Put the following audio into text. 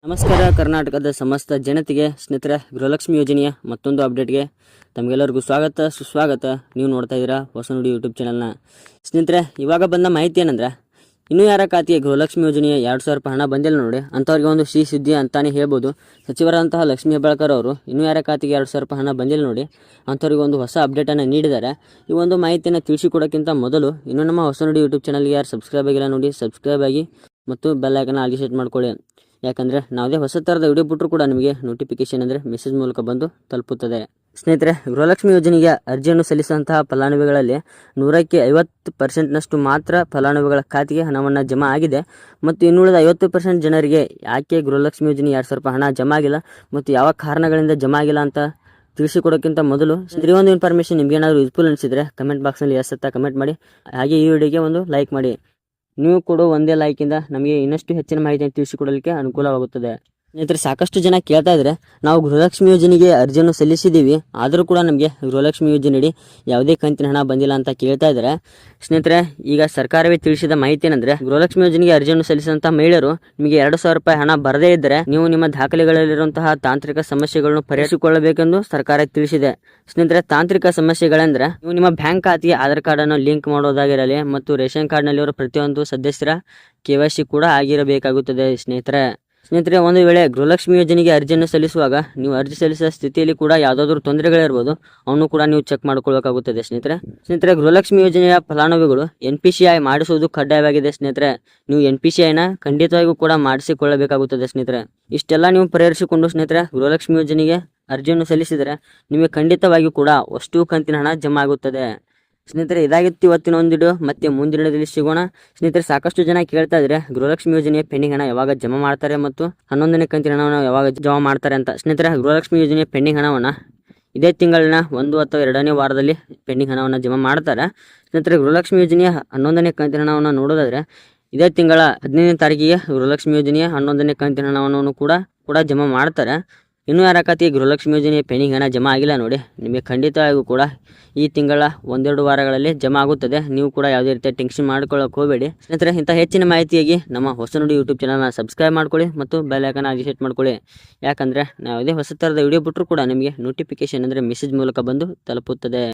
ನಮಸ್ಕಾರ ಕರ್ನಾಟಕದ ಸಮಸ್ತ ಜನತೆಗೆ ಸ್ನೇಹಿತರೆ, ಗೃಹಲಕ್ಷ್ಮಿ ಯೋಜನೆಯ ಮತ್ತೊಂದು ಅಪ್ಡೇಟ್ಗೆ ತಮಗೆಲ್ಲರಿಗೂ ಸ್ವಾಗತ ಸುಸ್ವಾಗತ. ನೀವು ನೋಡ್ತಾ ಇದ್ದೀರಾ ಹೊಸ ನುಡಿ ಯೂಟ್ಯೂಬ್ ಚಾನಲ್ನ. ಸ್ನೇಹಿತರೆ, ಇವಾಗ ಬಂದ ಮಾಹಿತಿ ಏನಂದ್ರೆ, ಇನ್ನೂ ಯಾರ ಖಾತೆಗೆ ಗೃಹಲಕ್ಷ್ಮಿ ಯೋಜನೆಯ 2,000 ರೂಪಾಯಿ ಹಣ ಬಂದಿಲ್ಲ ನೋಡಿ, ಅಂಥವ್ರಿಗೆ ಒಂದು ಸಿಹಿ ಸುದ್ದಿ ಅಂತಾನೆ ಹೇಳ್ಬೋದು. ಸಚಿವರಾದಂತಹ ಲಕ್ಷ್ಮೀ ಹೆಬ್ಬಾಳ್ಕರ್ ಅವರು ಇನ್ನೂ ಯಾರ ಖಾತೆಗೆ 2,000 ರೂಪಾಯಿ ಹಣ ಬಂದಿಲ್ಲ ನೋಡಿ, ಅಂಥವ್ರಿಗೆ ಒಂದು ಹೊಸ ಅಪ್ಡೇಟನ್ನು ನೀಡಿದ್ದಾರೆ. ಈ ಒಂದು ಮಾಹಿತಿಯನ್ನು ತಿಳಿಸಿಕೊಡೋಕ್ಕಿಂತ ಮೊದಲು ಇನ್ನೂ ನಮ್ಮ ಹೊಸ ನುಡಿ ಯೂಟ್ಯೂಬ್ ಚಾನಲ್ಗೆ ಯಾರು ಸಬ್ಸ್ಕ್ರೈಬ್ ಆಗಿಲ್ಲ ನೋಡಿ, ಸಬ್ಸ್ಕ್ರೈಬ್ ಆಗಿ ಮತ್ತು ಬೆಲ್ ಐಕನ್ ಆಲ್ಗೆ ಸೆಟ್ ಮಾಡ್ಕೊಳ್ಳಿ. ಯಾಕಂದರೆ ಯಾವುದೇ ಹೊಸ ಥರದ ವಿಡಿಯೋ ಬಿಟ್ಟರು ಕೂಡ ನಿಮಗೆ ನೋಟಿಫಿಕೇಶನ್ ಅಂದರೆ ಮೆಸೇಜ್ ಮೂಲಕ ಬಂದು ತಲುಪುತ್ತದೆ. ಸ್ನೇಹಿತರೆ, ಗೃಹಲಕ್ಷ್ಮಿ ಯೋಜನೆಗೆ ಅರ್ಜಿಯನ್ನು ಸಲ್ಲಿಸಿದಂತಹ ಫಲಾನುಭವಿಗಳಲ್ಲಿ 100ಕ್ಕೆ 50% ಮಾತ್ರ ಫಲಾನುಭವಿಗಳ ಖಾತೆಗೆ ಹಣವನ್ನು ಜಮಾ ಆಗಿದೆ. ಮತ್ತು ಇನ್ನುಳಿದ 50% ಜನರಿಗೆ ಯಾಕೆ ಗೃಹಲಕ್ಷ್ಮಿ ಯೋಜನೆ 2,000 ರೂಪಾಯಿ ಹಣ ಜಮಾ ಆಗಿಲ್ಲ ಮತ್ತು ಯಾವ ಕಾರಣಗಳಿಂದ ಜಮಾ ಆಗಿಲ್ಲ ಅಂತ ತಿಳಿಸಿಕೊಡೋಕ್ಕಿಂತ ಮೊದಲು ಈ ಒಂದು ಇನ್ಫಾರ್ಮೇಷನ್ ನಿಮ್ಗೆ ಏನಾದರೂ ಯೂಸ್ಫುಲ್ ಅನಿಸಿದರೆ ಕಮೆಂಟ್ ಬಾಕ್ಸ್ನಲ್ಲಿ ಎಸ್ ಅಂತ ಕಮೆಂಟ್ ಮಾಡಿ. ಹಾಗೆ ಈ ವಿಡಿಯೋಗೆ ಒಂದು ಲೈಕ್ ಮಾಡಿ. ನೀವು ಕೊಡೋ ಒಂದೇ ಲೈಕಿಂದ ನಮಗೆ ಇನ್ನಷ್ಟು ಹೆಚ್ಚಿನ ಮಾಹಿತಿಯನ್ನು ತಿಳಿಸಿಕೊಡಲಿಕ್ಕೆ ಅನುಕೂಲವಾಗುತ್ತದೆ. ಸ್ನೇಹಿತರೆ, ಸಾಕಷ್ಟು ಜನ ಕೇಳ್ತಾ ಇದ್ದಾರೆ, ನಾವು ಗೃಹಲಕ್ಷ್ಮಿ ಯೋಜನೆಗೆ ಅರ್ಜಿಯನ್ನು ಸಲ್ಲಿಸಿದ್ದೀವಿ, ಆದರೂ ಕೂಡ ನಮಗೆ ಗೃಹಲಕ್ಷ್ಮಿ ಯೋಜನೆಯಡಿ ಯಾವುದೇ ಕಂತಿನ ಹಣ ಬಂದಿಲ್ಲ ಅಂತ ಕೇಳ್ತಾ ಇದ್ದಾರೆ. ಸ್ನೇಹಿತರೆ, ಈಗ ಸರ್ಕಾರವೇ ತಿಳಿಸಿದ ಮಾಹಿತಿ ಏನಂದರೆ, ಗೃಹಲಕ್ಷ್ಮಿ ಯೋಜನೆಗೆ ಅರ್ಜಿಯನ್ನು ಸಲ್ಲಿಸಿದಂತಹ ಮಹಿಳೆಯರು ನಿಮಗೆ 2,000 ರೂಪಾಯಿ ಹಣ ಬರದೇ ಇದ್ದರೆ ನೀವು ನಿಮ್ಮ ದಾಖಲೆಗಳಲ್ಲಿರುವಂತಹ ತಾಂತ್ರಿಕ ಸಮಸ್ಯೆಗಳನ್ನು ಪರಿಹರಿಸಿಕೊಳ್ಳಬೇಕೆಂದು ಸರ್ಕಾರ ತಿಳಿಸಿದೆ. ಸ್ನೇಹಿತರೆ, ತಾಂತ್ರಿಕ ಸಮಸ್ಯೆಗಳೆಂದರೆ ನೀವು ನಿಮ್ಮ ಬ್ಯಾಂಕ್ ಖಾತೆಗೆ ಆಧಾರ್ ಕಾರ್ಡನ್ನು ಲಿಂಕ್ ಮಾಡೋದಾಗಿರಲಿ ಮತ್ತು ರೇಷನ್ ಕಾರ್ಡ್ನಲ್ಲಿರುವ ಪ್ರತಿಯೊಂದು ಸದಸ್ಯರ KYC ಕೂಡ ಆಗಿರಬೇಕಾಗುತ್ತದೆ. ಸ್ನೇಹಿತರೆ, ಒಂದು ವೇಳೆ ಗೃಹಲಕ್ಷ್ಮಿ ಯೋಜನೆಗೆ ಅರ್ಜಿಯನ್ನು ಸಲ್ಲಿಸುವಾಗ ನೀವು ಅರ್ಜಿ ಸಲ್ಲಿಸಿದ ಸ್ಥಿತಿಯಲ್ಲಿ ಕೂಡ ಯಾವುದಾದ್ರೂ ತೊಂದರೆಗಳಿರ್ಬೋದು, ಅವನ್ನು ಕೂಡ ನೀವು ಚೆಕ್ ಮಾಡ್ಕೊಳ್ಬೇಕಾಗುತ್ತದೆ. ಸ್ನೇಹಿತರೆ, ಗೃಹಲಕ್ಷ್ಮಿ ಯೋಜನೆಯ ಫಲಾನುಭವಿಗಳು NPCI ಮಾಡಿಸುವುದು ಕಡ್ಡಾಯವಾಗಿದೆ. ಸ್ನೇಹಿತರೆ, ನೀವು NPCIನ ಖಂಡಿತವಾಗಿಯೂ ಕೂಡ ಮಾಡಿಸಿಕೊಳ್ಳಬೇಕಾಗುತ್ತದೆ. ಸ್ನೇಹಿತರೆ, ಇಷ್ಟೆಲ್ಲ ನೀವು ಪರಿಹರಿಸಿಕೊಂಡು ಸ್ನೇಹಿತರೆ ಗೃಹಲಕ್ಷ್ಮಿ ಯೋಜನೆಗೆ ಅರ್ಜಿಯನ್ನು ಸಲ್ಲಿಸಿದರೆ ನಿಮಗೆ ಖಂಡಿತವಾಗಿಯೂ ಕೂಡ ಅಷ್ಟು ಕಂತಿನ ಹಣ ಜಮಾ ಆಗುತ್ತದೆ. ಸ್ನೇಹಿತರೆ, ಇದಾಗಿತ್ತು ಇವತ್ತಿನ ಒಂದು ವಿಡಿಯೋ. ಮತ್ತೆ ಮುಂದಿನ ದಿನದಲ್ಲಿ ಸಿಗೋಣ. ಸ್ನೇಹಿತರೆ, ಸಾಕಷ್ಟು ಜನ ಕೇಳ್ತಾ ಇದ್ರೆ ಗೃಹಲಕ್ಷ್ಮಿ ಯೋಜನೆಯ ಪೆಂಡಿಂಗ್ ಹಣ ಯಾವಾಗ ಜಮಾ ಮಾಡ್ತಾರೆ ಮತ್ತು 11ನೇ ಕಂತಿನ ಹಣವನ್ನು ಯಾವಾಗ ಜಮಾ ಮಾಡ್ತಾರೆ ಅಂತ. ಸ್ನೇಹಿತರೆ, ಗೃಹಲಕ್ಷ್ಮಿ ಯೋಜನೆಯ ಪೆಂಡಿಂಗ್ ಹಣವನ್ನು ಇದೇ ತಿಂಗಳಿನ 1 ಅಥವಾ 2ನೇ ವಾರದಲ್ಲಿ ಪೆಂಡಿಂಗ್ ಹಣವನ್ನು ಜಮಾ ಮಾಡ್ತಾರೆ. ಸ್ನೇಹಿತರೆ, ಗೃಹಲಕ್ಷ್ಮಿ ಯೋಜನೆಯ 11ನೇ ಕಂತಿನ ಹಣವನ್ನು ನೋಡೋದಾದ್ರೆ ಇದೇ ತಿಂಗಳ 15ನೇ ತಾರೀಕಿಗೆ ಗೃಹಲಕ್ಷ್ಮಿ ಯೋಜನೆಯ 11ನೇ ಕಂತಿನ ಹಣವನ್ನು ಕೂಡ ಜಮಾ ಮಾಡ್ತಾರೆ. ಇನ್ನೂ ಯಾರ ಖಾತೆಗೆ ಗೃಹಲಕ್ಷ್ಮಿ ಯೋಜನೆಯ ಪೆಂಡಿಂಗ್ ಹಣ ಜಮಾ ಆಗಿಲ್ಲ ನೋಡಿ, ನಿಮಗೆ ಖಂಡಿತವಾಗಿಯೂ ಕೂಡ ಈ ತಿಂಗಳ 1-2 ವಾರಗಳಲ್ಲಿ ಜಮಾ ಆಗುತ್ತದೆ. ನೀವು ಕೂಡ ಯಾವುದೇ ರೀತಿಯ ಟೆನ್ಷನ್ ಮಾಡ್ಕೊಳ್ಳೋಕೆ ಹೋಗಬೇಡಿ. ಸ್ನೇಹಿತರೆ, ಇಂಥ ಹೆಚ್ಚಿನ ಮಾಹಿತಿಯಾಗಿ ನಮ್ಮ ಹೊಸ ನುಡಿ ಯೂಟ್ಯೂಬ್ ಚಾನಲ್ನ ಸಬ್ಸ್ಕ್ರೈಬ್ ಮಾಡ್ಕೊಳ್ಳಿ ಮತ್ತು ಬೆಲ್ ಐಕನ್ ಆಗಿ ಸೆಟ್ ಮಾಡ್ಕೊಳ್ಳಿ. ಯಾಕಂದರೆ ನಾವು ಯಾವುದೇ ಹೊಸ ಥರದ ವಿಡಿಯೋ ಬಿಟ್ಟರು ಕೂಡ ನಿಮಗೆ ನೋಟಿಫಿಕೇಶನ್ ಅಂದರೆ ಮೆಸೇಜ್ ಮೂಲಕ ಬಂದು ತಲುಪುತ್ತದೆ.